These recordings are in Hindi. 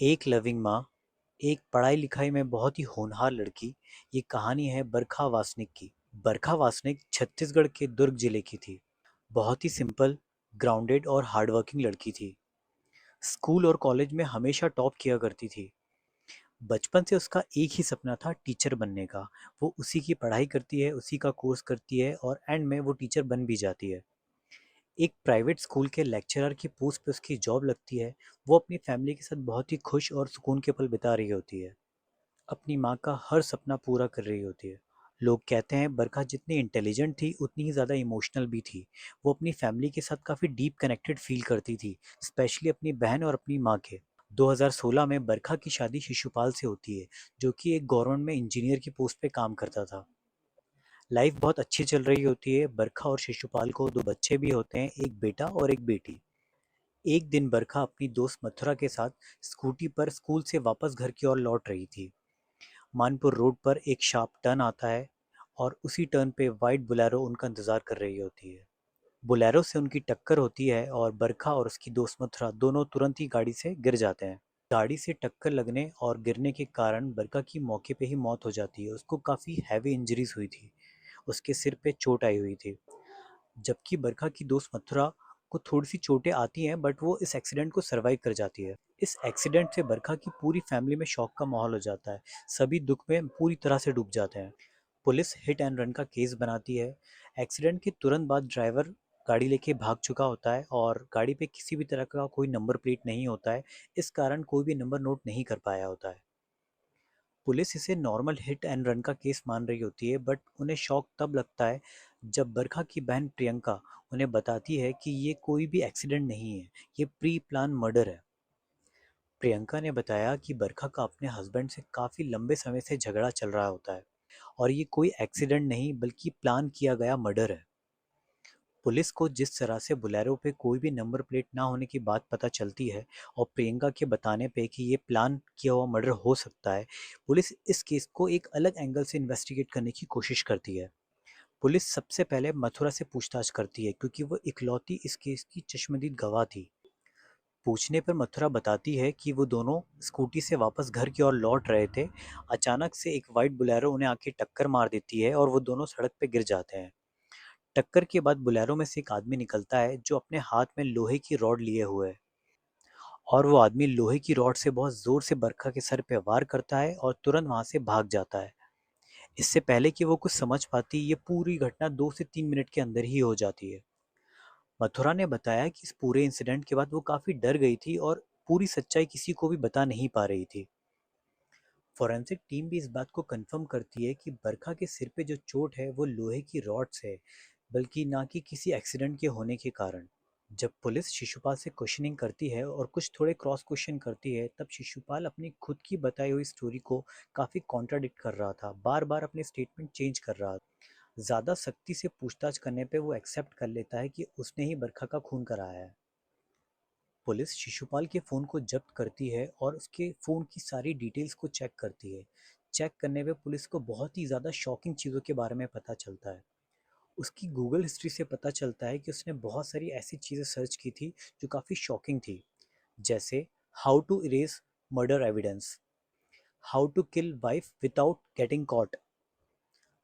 एक लविंग माँ, एक पढ़ाई लिखाई में बहुत ही होनहार लड़की। ये कहानी है बरखा वासनिक की। बरखा वासनिक छत्तीसगढ़ के दुर्ग जिले की थी। बहुत ही सिंपल, ग्राउंडेड और हार्डवर्किंग लड़की थी। स्कूल और कॉलेज में हमेशा टॉप किया करती थी। बचपन से उसका एक ही सपना था, टीचर बनने का। वो उसी की पढ़ाई करती है, उसी का कोर्स करती है और एंड में वो टीचर बन भी जाती है। एक प्राइवेट स्कूल के लेक्चरर की पोस्ट पे उसकी जॉब लगती है। वो अपनी फैमिली के साथ बहुत ही खुश और सुकून के पल बिता रही होती है। अपनी माँ का हर सपना पूरा कर रही होती है। लोग कहते हैं बरखा जितनी इंटेलिजेंट थी उतनी ही ज़्यादा इमोशनल भी थी। वो अपनी फैमिली के साथ काफ़ी डीप कनेक्टेड फील करती थी, स्पेशली अपनी बहन और अपनी माँ के। 2016 में बरखा की शादी शिशुपाल से होती है, जो कि एक गवर्नमेंट में इंजीनियर की पोस्ट पे काम करता था। लाइफ बहुत अच्छी चल रही होती है। बरखा और शिशुपाल को दो बच्चे भी होते हैं, एक बेटा और एक बेटी। एक दिन बरखा अपनी दोस्त मथुरा के साथ स्कूटी पर स्कूल से वापस घर की ओर लौट रही थी। मानपुर रोड पर एक शार्प टर्न आता है और उसी टर्न पे वाइट बोलेरो उनका इंतजार कर रही होती है। बोलेरो से उनकी टक्कर होती है और बरखा और उसकी दोस्त मथुरा दोनों तुरंत ही गाड़ी से गिर जाते हैं। गाड़ी से टक्कर लगने और गिरने के कारण बरखा की मौके पे ही मौत हो जाती है। उसको काफ़ी हैवी इंजरीज हुई थी। उसके सिर पे चोट आई हुई थी। जबकि बरखा की दोस्त मथुरा को थोड़ी सी चोटें आती हैं, बट वो इस एक्सीडेंट को सरवाइव कर जाती है। इस एक्सीडेंट से बरखा की पूरी फैमिली में शौक का माहौल हो जाता है। सभी दुख में पूरी तरह से डूब जाते हैं। पुलिस हिट एंड रन का केस बनाती है। एक्सीडेंट के तुरंत बाद ड्राइवर गाड़ी लेके भाग चुका होता है और गाड़ी पे किसी भी तरह का कोई नंबर प्लेट नहीं होता है। इस कारण कोई भी नंबर नोट नहीं कर पाया होता है। पुलिस इसे नॉर्मल हिट एंड रन का केस मान रही होती है, बट उन्हें शॉक तब लगता है जब बरखा की बहन प्रियंका उन्हें बताती है कि ये कोई भी एक्सीडेंट नहीं है, ये प्री प्लान मर्डर है। प्रियंका ने बताया कि बरखा का अपने हस्बैंड से काफ़ी लंबे समय से झगड़ा चल रहा होता है और ये कोई एक्सीडेंट नहीं बल्कि प्लान किया गया मर्डर है। पुलिस को जिस तरह से बोलेरो पे कोई भी नंबर प्लेट ना होने की बात पता चलती है और प्रियंका के बताने पे कि ये प्लान किया हुआ मर्डर हो सकता है, पुलिस इस केस को एक अलग एंगल से इन्वेस्टिगेट करने की कोशिश करती है। पुलिस सबसे पहले मथुरा से पूछताछ करती है, क्योंकि वो इकलौती इस केस की चश्मदीद गवाह थी। पूछने पर मथुरा बताती है कि वो दोनों स्कूटी से वापस घर की ओर लौट रहे थे। अचानक से एक वाइट बोलेरो उन्हें आके टक्कर मार देती है और वो दोनों सड़क पे गिर जाते हैं। टक्कर के बाद बोलेरो में से एक आदमी निकलता है जो अपने हाथ में लोहे की रॉड लिए हुए है, और वो आदमी लोहे की रॉड से बहुत जोर से बरखा के सर पे वार करता है और तुरंत वहां से भाग जाता है। इससे पहले कि वो कुछ समझ पाती, ये पूरी घटना 2 से 3 मिनट के अंदर ही हो जाती है। मथुरा ने बताया कि इस पूरे इंसिडेंट के बाद वो काफी डर गई थी और पूरी सच्चाई किसी को भी बता नहीं पा रही थी। फोरेंसिक टीम भी इस बात को कंफर्म करती है कि बरखा के सिर पे जो चोट है वो लोहे की रॉड से है, बल्कि ना कि किसी एक्सीडेंट के होने के कारण। जब पुलिस शिशुपाल से क्वेश्चनिंग करती है और कुछ थोड़े क्रॉस क्वेश्चन करती है, तब शिशुपाल अपनी खुद की बताई हुई स्टोरी को काफ़ी कॉन्ट्राडिक्ट कर रहा था, बार बार अपने स्टेटमेंट चेंज कर रहा था। ज़्यादा सख्ती से पूछताछ करने पे वो एक्सेप्ट कर लेता है कि उसने ही बरखा का खून कराया है। पुलिस शिशुपाल के फ़ोन को जब्त करती है और उसके फ़ोन की सारी डिटेल्स को चेक करती है। चेक करने पे पुलिस को बहुत ही ज़्यादा शॉकिंग चीज़ों के बारे में पता चलता है। उसकी गूगल हिस्ट्री से पता चलता है कि उसने बहुत सारी ऐसी चीज़ें सर्च की थी जो काफ़ी शॉकिंग थी, जैसे how to erase murder evidence, how to kill wife without getting caught,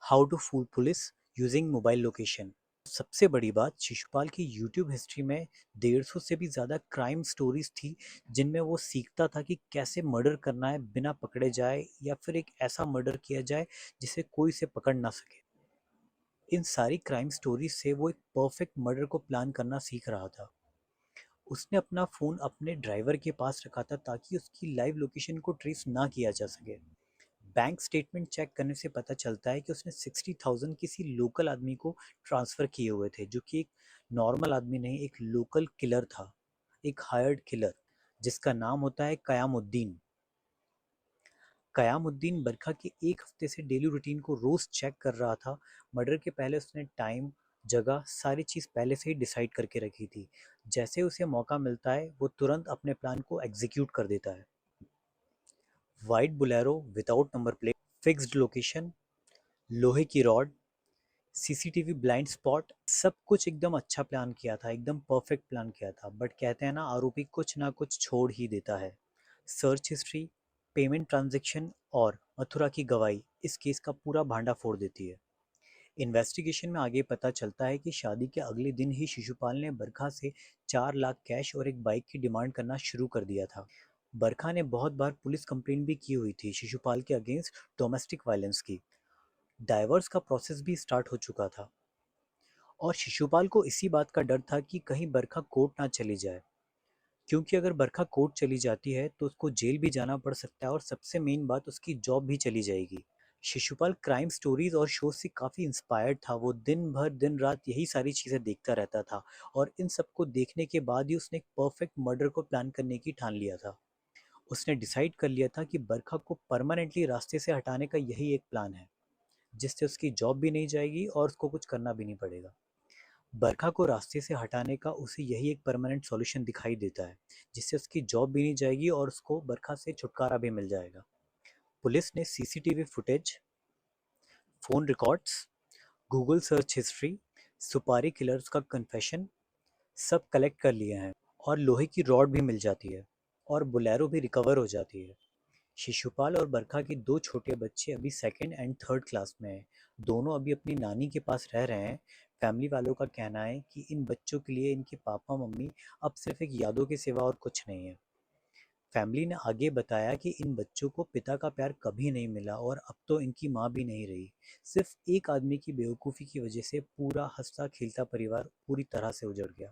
how to fool police using mobile location. सबसे बड़ी बात, शिशुपाल की यूट्यूब हिस्ट्री में 150 से भी ज़्यादा क्राइम स्टोरीज थी, जिनमें वो सीखता था कि कैसे मर्डर करना है बिना पकड़े जाए, या फिर एक ऐसा मर्डर किया जाए जिसे कोई से पकड़ ना सके। इन सारी क्राइम स्टोरीज से वो एक परफेक्ट मर्डर को प्लान करना सीख रहा था। उसने अपना फ़ोन अपने ड्राइवर के पास रखा था ताकि उसकी लाइव लोकेशन को ट्रेस ना किया जा सके। बैंक स्टेटमेंट चेक करने से पता चलता है कि उसने 60,000 किसी लोकल आदमी को ट्रांसफ़र किए हुए थे, जो कि एक नॉर्मल आदमी नहीं, एक लोकल किलर था, एक हायर्ड किलर, जिसका नाम होता है कयामुद्दीन। कयामुद्दीन बरखा के एक हफ्ते से डेली रूटीन को रोज़ चेक कर रहा था। मर्डर के पहले उसने टाइम, जगह, सारी चीज़ पहले से ही डिसाइड करके रखी थी। जैसे उसे मौका मिलता है वो तुरंत अपने प्लान को एग्जीक्यूट कर देता है। White Bolero without number plate, fixed location, लोहे की रॉड, सीसीटीवी ब्लाइंड स्पॉट, सब कुछ एकदम अच्छा प्लान किया था, एकदम परफेक्ट प्लान किया था। बट कहते हैं ना, आरोपी कुछ ना कुछ छोड़ ही देता है। सर्च हिस्ट्री, पेमेंट ट्रांजैक्शन और मथुरा की गवाही इस केस का पूरा भांडा फोड़ देती है। इन्वेस्टिगेशन में आगे पता चलता है कि शादी के अगले दिन ही शिशुपाल ने बरखा से 4 लाख कैश और एक बाइक की डिमांड करना शुरू कर दिया था। बरखा ने बहुत बार पुलिस कंप्लेंट भी की हुई थी शिशुपाल के अगेंस्ट डोमेस्टिक वायलेंस की। डाइवोर्स का प्रोसेस भी स्टार्ट हो चुका था और शिशुपाल को इसी बात का डर था कि कहीं बरखा कोर्ट ना चली जाए, क्योंकि अगर बरखा कोर्ट चली जाती है तो उसको जेल भी जाना पड़ सकता है और सबसे मेन बात उसकी जॉब भी चली जाएगी। शिशुपाल क्राइम स्टोरीज और शोज से काफ़ी इंस्पायर्ड था। वो दिन भर दिन रात यही सारी चीज़ें देखता रहता था और इन सबको देखने के बाद ही उसने एक परफेक्ट मर्डर को प्लान करने की ठान लिया था। उसने डिसाइड कर लिया था कि बरखा को परमानेंटली रास्ते से हटाने का यही एक प्लान है, जिससे उसकी जॉब भी नहीं जाएगी और उसको कुछ करना भी नहीं पड़ेगा। बरखा को रास्ते से हटाने का उसे यही एक परमानेंट सॉल्यूशन दिखाई देता है, जिससे उसकी जॉब भी नहीं जाएगी और उसको बरखा से छुटकारा भी मिल जाएगा। पुलिस ने CCTV footage, phone records, Google search history, सुपारी किलर्स का कन्फेशन सब कलेक्ट कर लिए हैं और लोहे की रॉड भी मिल जाती है और बोलेरो भी रिकवर हो जाती है। शिशुपाल और बरखा के दो छोटे बच्चे अभी सेकंड एंड थर्ड क्लास में हैं। दोनों अभी अपनी नानी के पास रह रहे हैं। फैमिली वालों का कहना है कि इन बच्चों के लिए इनके पापा मम्मी अब सिर्फ एक यादों के सिवा और कुछ नहीं है। फैमिली ने आगे बताया कि इन बच्चों को पिता का प्यार कभी नहीं मिला और अब तो इनकी माँ भी नहीं रही। सिर्फ एक आदमी की बेवकूफ़ी की वजह से पूरा हंसता खेलता परिवार पूरी तरह से उजड़ गया।